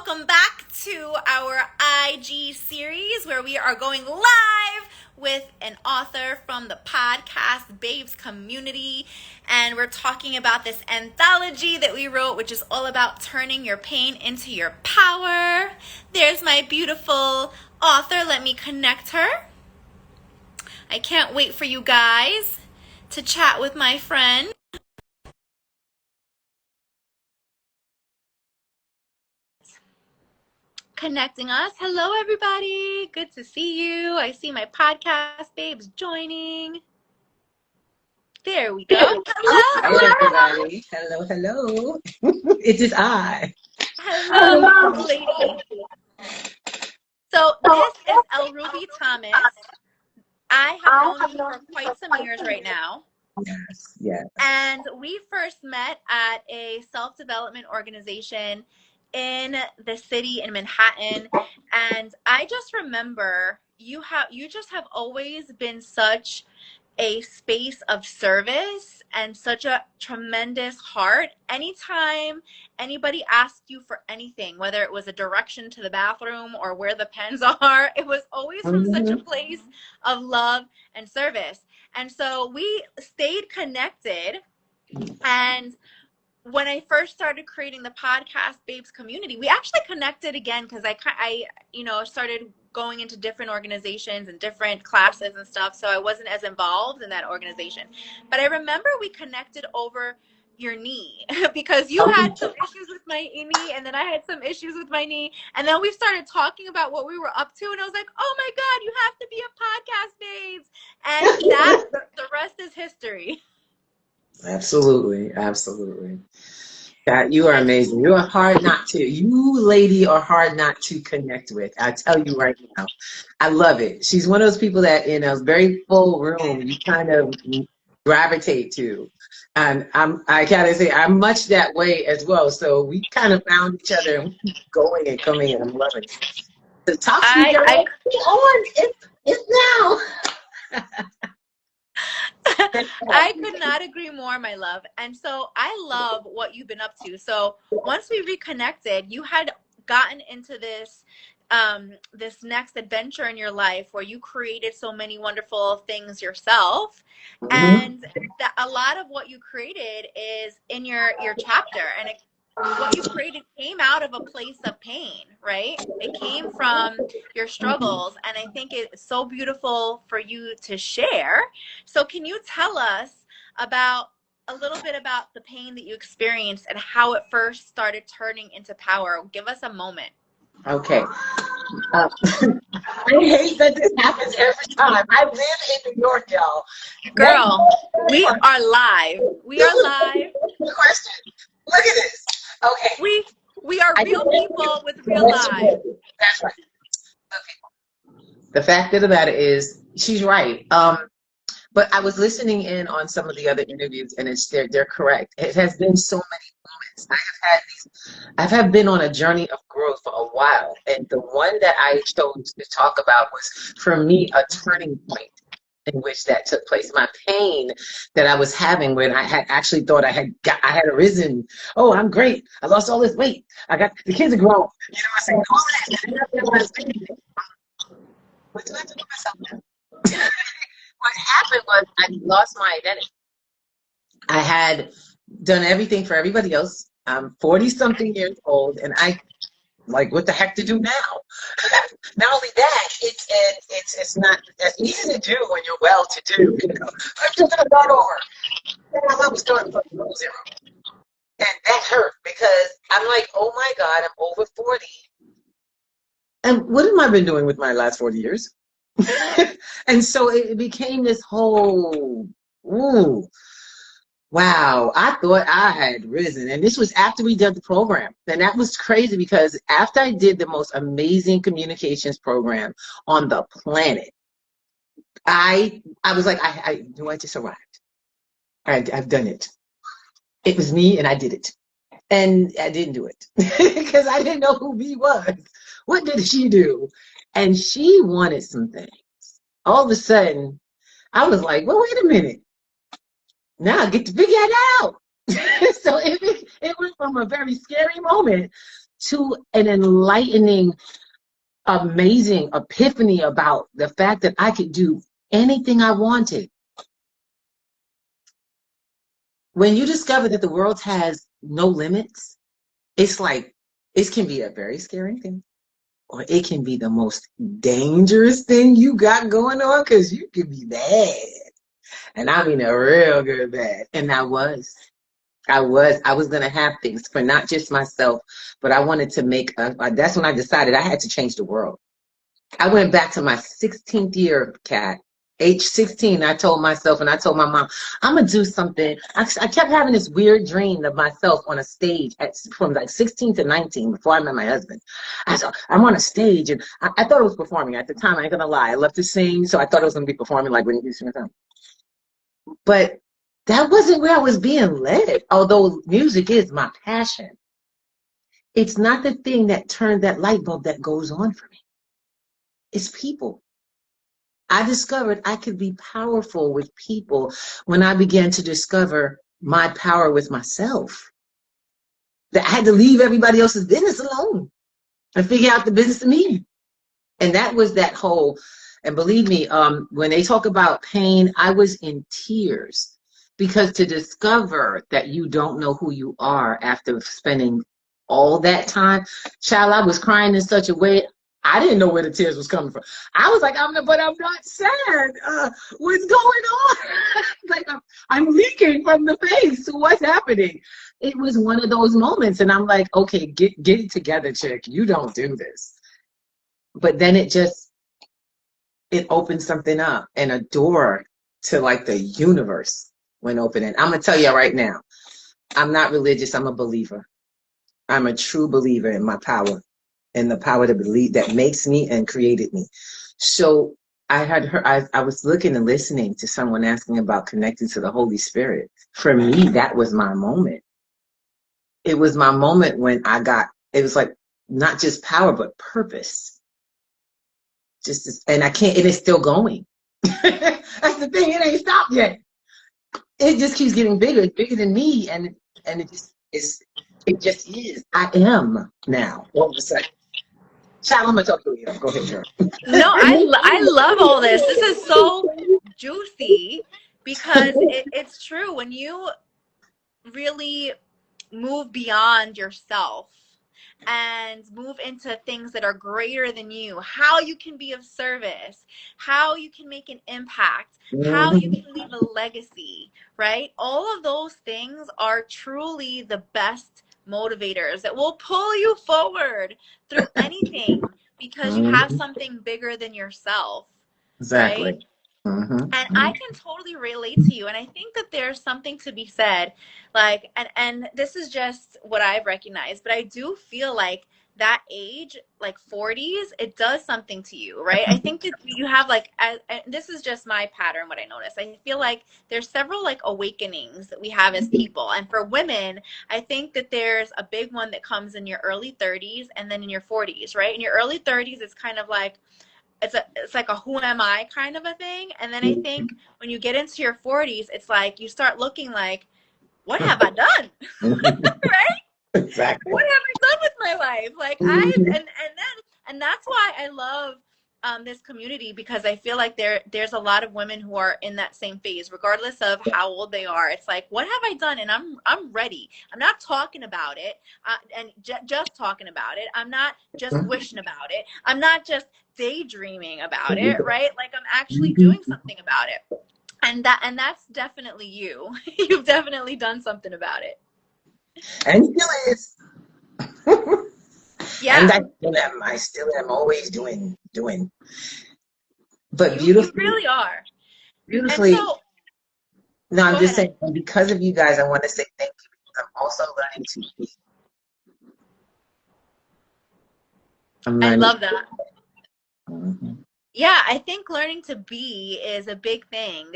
welcome back to our IG series where we are going live with an author from the Podcast Babes community, and we're talking about this anthology that we wrote, which is all about turning your pain into your power. There's my beautiful author. Let me connect her. I can't wait for you guys to chat with my friend. Connecting us. Hello, everybody. Good to see you. I see my podcast babes joining. There we go. Hello. Hi, everybody. Hello. It is I. Hello, lady. So this is Elruby Thomas. I have known you for quite some years right now. Yes. And we first met at a self-development organization in the city in Manhattan, and I just remember you just have always been such a space of service and such a tremendous heart. Anytime anybody asked you for anything, whether it was a direction to the bathroom or where the pens are, it was always from such a place of love and service. And so we stayed connected, and when I first started creating the Podcast Babes community, we actually connected again because I started going into different organizations and different classes and stuff, so I wasn't as involved in that organization. But I remember we connected over your knee because you had some issues with my knee, and then I had some issues with my knee, and then we started talking about what we were up to, and I was like, oh my God, you have to be a Podcast Babes, and that the rest is history. Absolutely. God, you are amazing. You are hard not to. You, lady, are hard not to connect with. I tell you right now. I love it. She's one of those people that in a very full room, you kind of gravitate to. And I gotta say, I'm much that way as well. So we kind of found each other and we keep going and coming, and I'm loving it. So talk to me, girl. It's now. I could not agree more, my love. And so I love what you've been up to. So once we reconnected, you had gotten into this this next adventure in your life where you created so many wonderful things yourself. And a lot of what you created is in your chapter, and what you created came out of a place of pain, right? It came from your struggles, and I think it's so beautiful for you to share. So can you tell us a little bit about the pain that you experienced and how it first started turning into power? Give us a moment. Okay. I hate that this happens every time. I live in New York, y'all. Girl, we are live. We are live. Question. Look at this. Okay. We are real people with real lives. That's right. Okay. The fact of the matter is, she's right. But I was listening in on some of the other interviews, and they're correct. It has been so many moments. I have been on a journey of growth for a while, and the one that I chose to talk about was, for me, a turning point in which that took place. My pain that I was having when I had actually thought I had arisen. Oh, I'm great. I lost all this weight. The kids are grown. You know what I'm saying? What do I do to myself now? What happened was I lost my identity. I had done everything for everybody else. I'm 40-something years old, and what the heck to do now? Not only that, it's not as easy to do when you're well-to-do. I'm just gonna start over. And I was starting from 0. And that hurt because I'm like, oh my God, I'm over 40. And what have I been doing with my last 40 years? And so it became this whole, wow, I thought I had risen. And this was after we did the program. And that was crazy because after I did the most amazing communications program on the planet, I was like, I just arrived. I've done it. It was me, and I did it. And I didn't do it because I didn't know who me was. What did she do? And she wanted some things. All of a sudden, I was like, well, wait a minute. Now I get to figure it out. So it went from a very scary moment to an enlightening, amazing epiphany about the fact that I could do anything I wanted. When you discover that the world has no limits, it's like, it can be a very scary thing, or it can be the most dangerous thing you got going on, because you can be bad. And I mean a real good bad. And I was going to have things for not just myself, but I wanted to make, that's when I decided I had to change the world. I went back to my 16th year, Kat. Age 16, I told myself, and I told my mom, I'm going to do something. I kept having this weird dream of myself on a stage from like 16 to 19 before I met my husband. I thought, I'm on a stage, and I thought it was performing. At the time, I ain't going to lie. I love to sing, so I thought it was going to be performing like Whitney Houston or something. But that wasn't where I was being led, although music is my passion. It's not the thing that turned that light bulb that goes on for me. It's people. I discovered I could be powerful with people when I began to discover my power with myself. That I had to leave everybody else's business alone and figure out the business of me. And that was that whole, and believe me, when they talk about pain, I was in tears, because to discover that you don't know who you are after spending all that time, child, I was crying in such a way. I didn't know where the tears was coming from. I was like, but I'm not sad. What's going on? Like, I'm leaking from the face. What's happening? It was one of those moments. And I'm like, okay, get it together, chick. You don't do this. But then it opened something up, and a door to like the universe went open. And I'm going to tell you right now, I'm not religious. I'm a believer. I'm a true believer in my power. And the power to believe that makes me and created me. So I had heard, I was looking and listening to someone asking about connecting to the Holy Spirit. For me, that was my moment. It was my moment when it was like not just power, but purpose. And it's still going. That's the thing, it ain't stopped yet. It just keeps getting bigger than me. And it just is. I am now, all of a sudden. Child, I'm gonna talk to you. Go ahead, girl. No, I love all this. This is so juicy, because it's true. When you really move beyond yourself and move into things that are greater than you, how you can be of service, how you can make an impact, how you can leave a legacy, right? All of those things are truly the best motivators that will pull you forward through anything, because you have something bigger than yourself. Exactly. Right? And I can totally relate to you. And I think that there's something to be said, like, and this is just what I've recognized, but I do feel like that age, like 40s, it does something to you, right? I think that you have like, this is just my pattern, what I notice. I feel like there's several like awakenings that we have as people. And for women, I think that there's a big one that comes in your early 30s and then in your 40s, right? In your early 30s, it's kind of like, it's like a who am I kind of a thing. And then I think when you get into your 40s, it's like you start looking like, what have I done? Right? Exactly. What have I done with my life? Like and that's why I love this community, because I feel like there's a lot of women who are in that same phase, regardless of how old they are. It's like, what have I done? And I'm ready. I'm not talking about it and just talking about it. I'm not just wishing about it. I'm not just daydreaming about it, right? Like, I'm actually doing something about it. And that's definitely you. You've definitely done something about it. And still is. Yeah. And I still am always doing. But beautifully. You really are. Beautifully. And so, no, I'm just saying, because of you guys, I want to say thank you. I'm also learning to be. I love that. Yeah, I think learning to be is a big thing.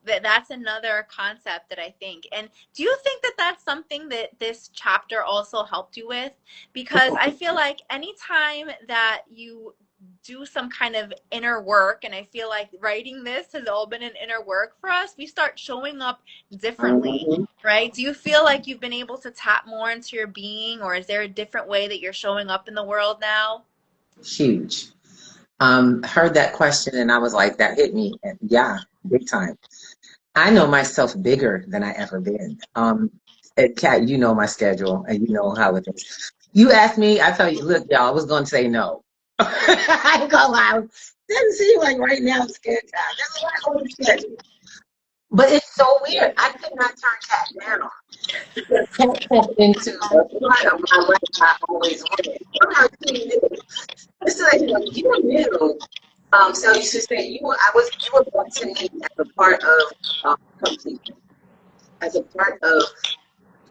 That's another concept that I think. And do you think that that's something that this chapter also helped you with? Because I feel like anytime that you do some kind of inner work, and I feel like writing this has all been an inner work for us, we start showing up differently, right? Do you feel like you've been able to tap more into your being, or is there a different way that you're showing up in the world now? Huge. Heard that question and I was like, that hit me. And yeah, big time. I know myself bigger than I ever been. And Kat, you know my schedule and you know how it is. You asked me, I tell you, look, y'all, I was going to say no. I ain't gonna lie. Doesn't seem like right now it's good time. There's a lot on the schedule. But it's so weird. I could not turn Kat down. Kat stepped into a part of my life I always wanted. Somehow she knew. Just to let you know, you knew. So you should say you were brought to me as a part of completing, as a part of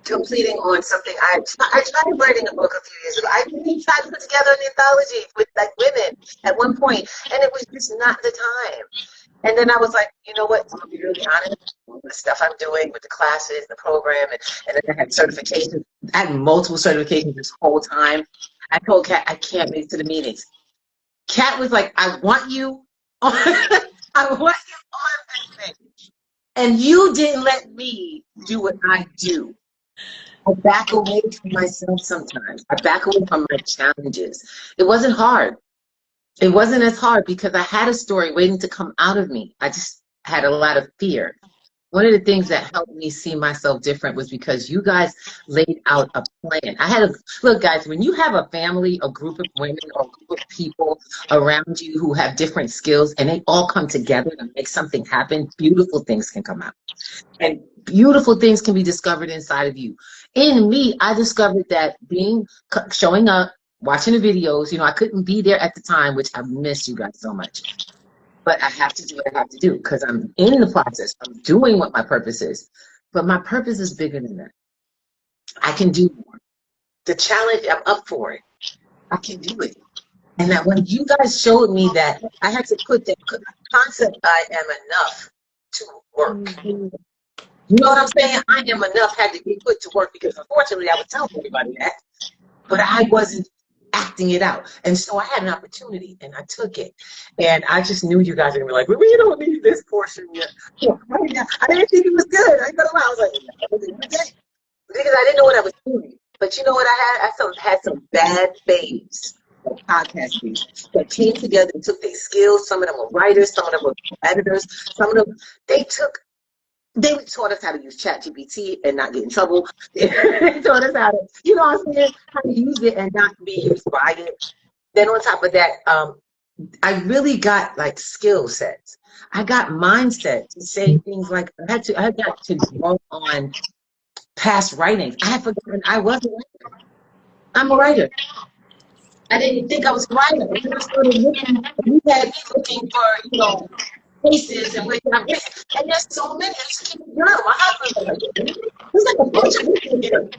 completing on something. I tried writing a book a few years ago. I really tried to put together an anthology with like women at one point, and it was just not the time. And then I was like, you know what? I'm gonna be really honest. The stuff I'm doing with the classes, the program, and then I had certifications. I had multiple certifications this whole time. I told Kat I can't make it to the meetings. Kat was like, I want you on, I want you on that thing. And you didn't let me do what I do. I back away from myself sometimes. I back away from my challenges. It wasn't hard. It wasn't as hard because I had a story waiting to come out of me. I just had a lot of fear. One of the things that helped me see myself different was because you guys laid out a plan. Look, guys, when you have a family, a group of women or a group of people around you who have different skills and they all come together to make something happen, beautiful things can come out. And beautiful things can be discovered inside of you. In me, I discovered that showing up, watching the videos, I couldn't be there at the time, which I miss you guys so much. But I have to do what I have to do because I'm in the process. I'm doing what my purpose is. But my purpose is bigger than that. I can do more. The challenge, I'm up for it. I can do it. And that when you guys showed me that, I had to put that concept, I am enough, to work. You know what I'm saying? I am enough had to be put to work because unfortunately I would tell everybody that. But I wasn't acting it out. And so I had an opportunity and I took it. And I just knew you guys were going to be like, well, we don't need this portion yet. I didn't think it was good. I was like, okay. Because I didn't know what I was doing. But you know what I had? I had some bad babes, like podcast babes, that came together and took their skills. Some of them were writers, some of them were editors, some of them, they taught us how to use ChatGPT and not get in trouble. They taught us how to use it and not be used by it. Then on top of that, I really got like skill sets. I got mindset to say things like I got to draw on past writings. I had forgotten I was a writer. I'm a writer. I didn't think I was a writer. I started looking, you had me looking for, places and where I've written. And there's so many. I just keep journal. My husband's like, there's like a bunch of people here.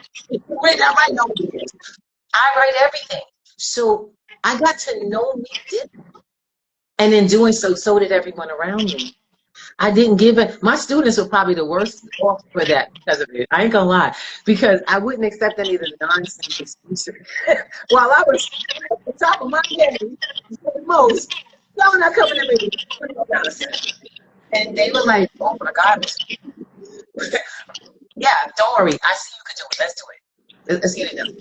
I write no years. I write everything. So I got to know me different. And in doing so, so did everyone around me. I didn't give it. My students were probably the worst off for that because of it. I ain't gonna lie, because I wouldn't accept any of the nonsense excuses. While I was at the top of my game, most, y'all not coming to me. And they were like, "Oh my God, yeah, don't worry. I see you can do it. Let's do it. Let's get it done.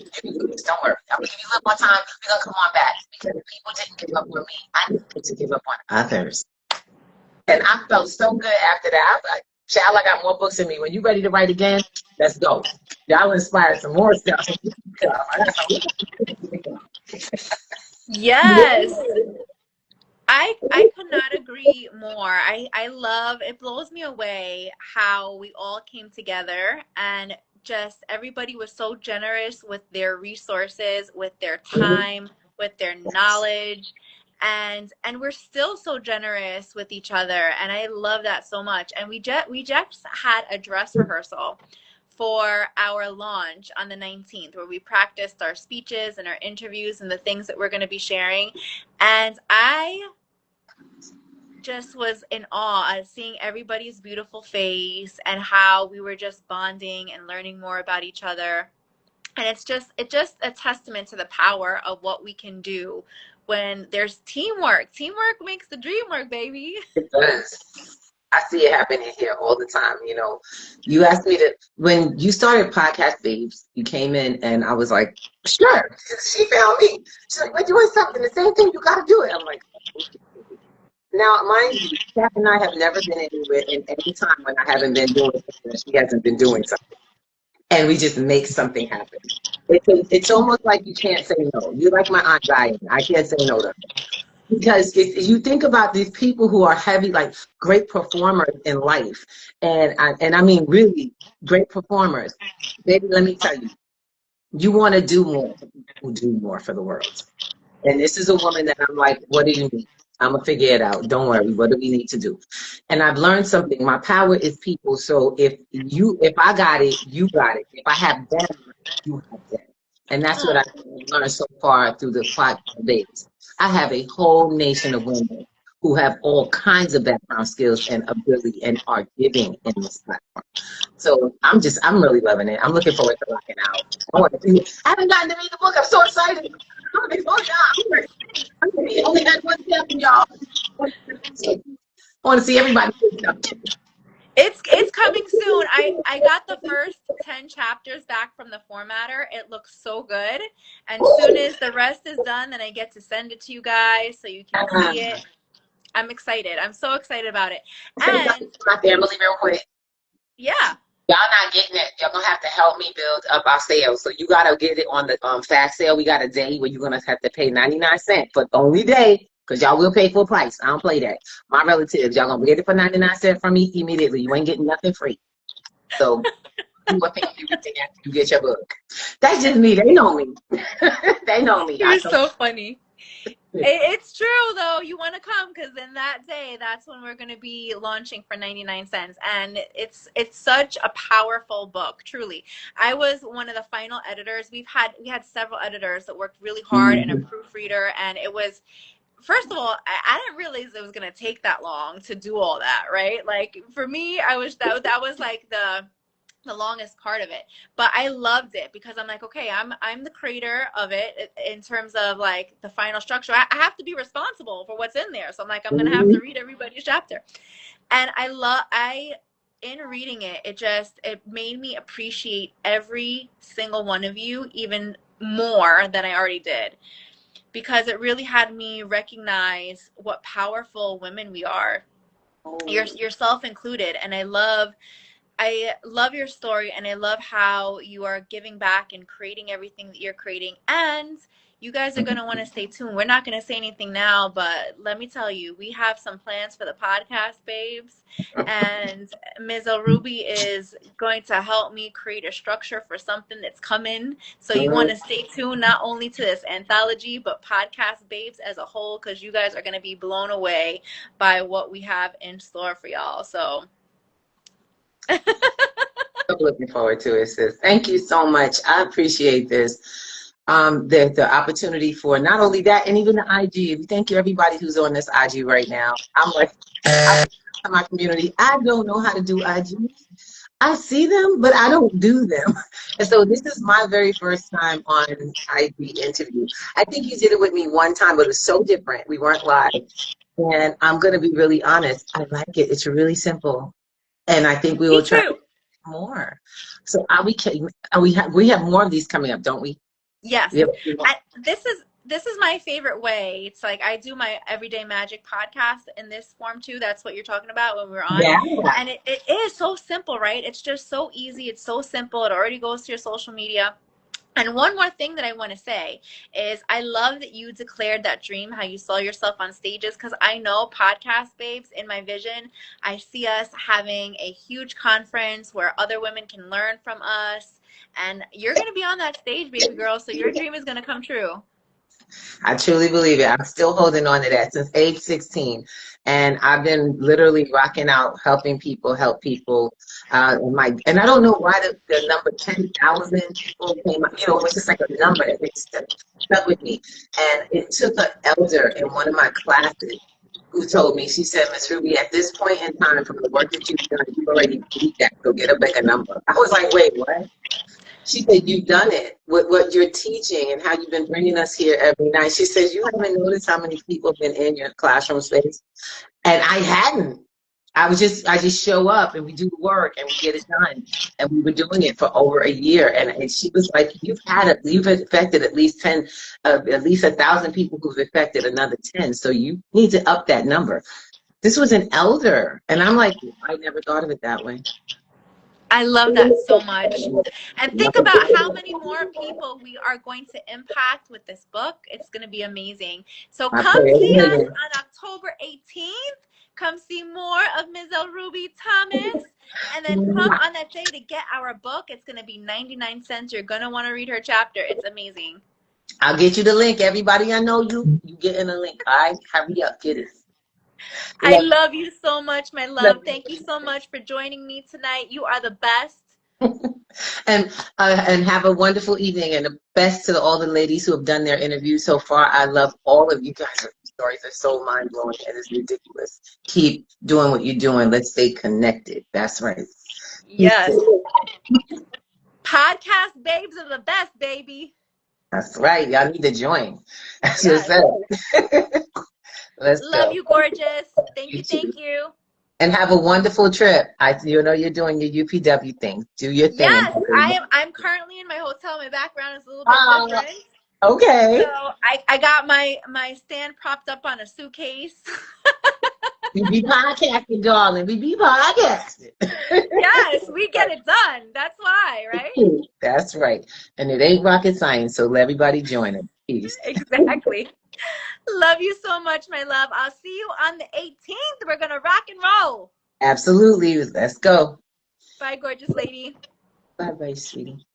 Don't worry. I'm gonna give you a little more time. We're gonna come on back because people didn't give up on me. I needed to give up on others." And I felt so good after that. I was like, child, I got more books in me. When you're ready to write again, let's go. Y'all inspired some more stuff. Yes. I could not agree more. I love, it blows me away how we all came together and just everybody was so generous with their resources, with their time, with their knowledge. And we're still so generous with each other, and I love that so much. And we just had a dress rehearsal for our launch on the 19th, where we practiced our speeches and our interviews and the things that we're going to be sharing. And I just was in awe at seeing everybody's beautiful face and how we were just bonding and learning more about each other. And it's just a testament to the power of what we can do when there's teamwork. Teamwork makes the dream work, baby. It does. I see it happening here all the time. You know, you asked me to, when you started Podcast Babes, you came in and I was like, sure. She found me. She's like, we're doing something, the same thing, you got to do it. I'm like, okay. Now, mind you, Kat and I have never been anywhere in any time when I haven't been doing something, she hasn't been doing something. And we just make something happen. It's almost like you can't say no. You're like my Aunt Diane. I can't say no to her. Because if you think about these people who are heavy, like great performers in life, and I mean really great performers, baby, let me tell you, you want to do more. People do more for the world. And this is a woman that I'm like, what do you need? I'm going to figure it out. Don't worry. What do we need to do? And I've learned something. My power is people. So if I got it, you got it. If I have them, you have them. And that's what I've learned so far through the Podcast Babes. I have a whole nation of women who have all kinds of background skills and ability and are giving in this platform. So I'm really loving it. I'm looking forward to rocking out. I want to see it. I haven't gotten to read the book. I'm so excited. I'm only had one chapter, y'all. I want to see everybody. It's coming soon. I got the first 10 chapters back from the formatter. It looks so good. And as soon as the rest is done, then I get to send it to you guys so you can see it. I'm excited. I'm so excited about it. And my family real quick. Yeah. Y'all not getting it. Y'all gonna have to help me build up our sales. So you gotta get it on the fast sale. We got a day where you're gonna have to pay 99 cents for the only day, because y'all will pay full price. I don't play that. My relatives, y'all gonna get it for 99 cents from me immediately. You ain't getting nothing free. So you will pay everything after you get your book. That's just me. They know me. They know me. You're so funny. It's true though. You want to come, because in that day, that's when we're going to be launching for 99 cents. And it's such a powerful book. Truly. I was one of the final editors. We had several editors that worked really hard, and a proofreader. And it was, first of all, I didn't realize it was going to take that long to do all that. Right. Like for me, that was like the longest part of it, but I loved it because I'm like, okay, I'm the creator of it in terms of like the final structure. I have to be responsible for what's in there. So I'm like, I'm going to have to read everybody's chapter. And in reading it, it made me appreciate every single one of you even more than I already did, because it really had me recognize what powerful women we are, yourself included. And I love your story, and I love how you are giving back and creating everything that you're creating. And you guys are going to want to stay tuned. We're not going to say anything now, but let me tell you, we have some plans for the Podcast Babes, and Ms. Elruby is going to help me create a structure for something that's coming. So you want to stay tuned not only to this anthology, but Podcast Babes as a whole, because you guys are going to be blown away by what we have in store for y'all. So I'm looking forward to it, sis. Thank you so much. I appreciate this. The opportunity for not only that, and even the IG. Thank you, everybody who's on this IG right now. I'm like, my community, I don't know how to do IG. I see them, but I don't do them. And so this is my very first time on IG interview. I think you did it with me one time, but it was so different. We weren't live. And I'm going to be really honest. I like it. It's really simple. And I think we will try more. So we have more of these coming up, don't we? Yes. This is my favorite way. It's like I do my Everyday Magic podcast in this form too. That's what you're talking about when we're on. Yeah. And it is so simple, right? It's just so easy. It's so simple. It already goes to your social media. And one more thing that I want to say is I love that you declared that dream, how you saw yourself on stages, because I know Podcast Babes, in my vision, I see us having a huge conference where other women can learn from us. And you're going to be on that stage, baby girl, so your dream is going to come true. I truly believe it. I'm still holding on to that since age 16. And I've been literally rocking out, helping people, help people. And I don't know why the number 10,000 people came out. You know, it was just like a number that stuck with me. And it took an elder in one of my classes who told me, she said, Miss Ruby, at this point in time, from the work that you've done, you've already beat that, so get a bigger number. I was like, wait, what? She said, you've done it with what you're teaching and how you've been bringing us here every night. She says, you haven't noticed how many people have been in your classroom space. And I hadn't. I just show up and we do the work and we get it done. And we were doing it for over a year. And she was like, you've affected at least 10, at least 1,000 people who've affected another 10. So you need to up that number. This was an elder. And I'm like, I never thought of it that way. I love that so much. And think about how many more people we are going to impact with this book. It's going to be amazing. So come see us on October 18th. Come see more of Ms. Elruby Thomas. And then come on that day to get our book. It's going to be 99 cents. You're going to want to read her chapter. It's amazing. I'll get you the link. Everybody I know, you getting a link. All right? Hurry up. Get it. I love you so much, my love. Thank you so much for joining me tonight. You are the best. And have a wonderful evening, and the best to all the ladies who have done their interviews so far. I love all of you guys. Your stories are so mind-blowing and it's ridiculous. Keep doing what you're doing. Let's stay connected. That's right. Yes. Podcast Babes are the best, baby. That's right. Y'all need to join. That's yes. Let's love go. You, gorgeous. Thank you. Thank you. And have a wonderful trip. You know you're doing your UPW thing. Do your thing. Yes, I'm currently in my hotel. My background is a little bit different. Okay. So I got my stand propped up on a suitcase. We be podcasting, darling. We be podcasting. Yes, we get it done. That's why, right? That's right. And it ain't rocket science, so let everybody join it. Peace. Exactly. Love you so much, my love. I'll see you on the 18th. We're going to rock and roll. Absolutely. Let's go. Bye, gorgeous lady. Bye-bye, sweetie.